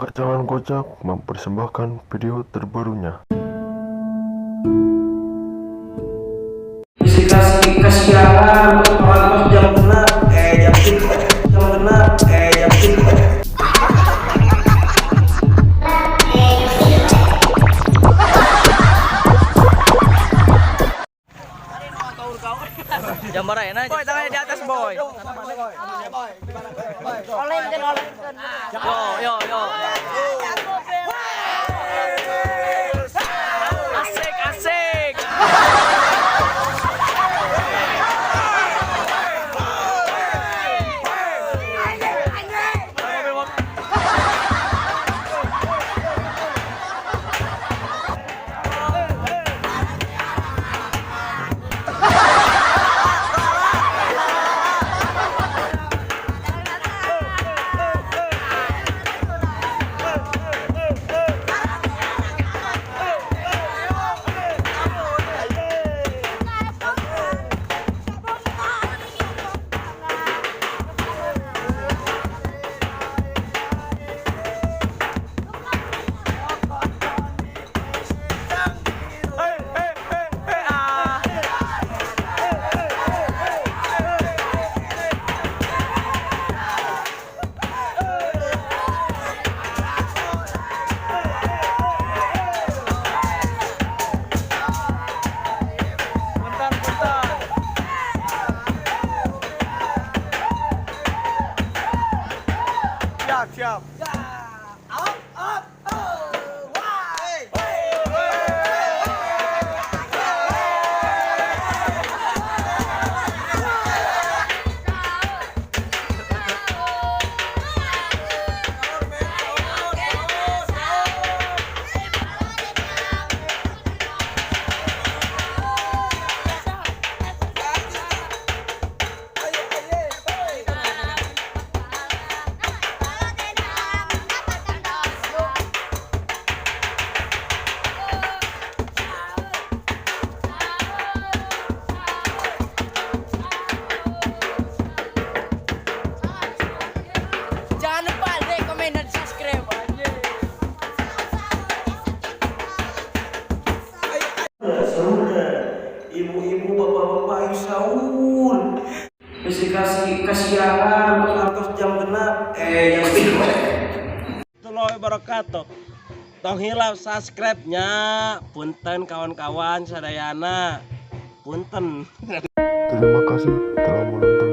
Kakak Jangan Kocak mempersembahkan video terbarunya. Kasih jalan orang jam genap jam genap jam Jambar enak. Boy, tangannya di atas, boy. Oleh. Yo. Asik. Siap. Jangan lupa like, komen, dan subscribe. ibu-ibu bapak-bapak ayo sahur kasih jalan atas jam genap jam Warahmatullahi wabarakatuh. Tong hilap subscribe-nya. Punten kawan-kawan sadayana. Punten. Terima kasih telah menonton.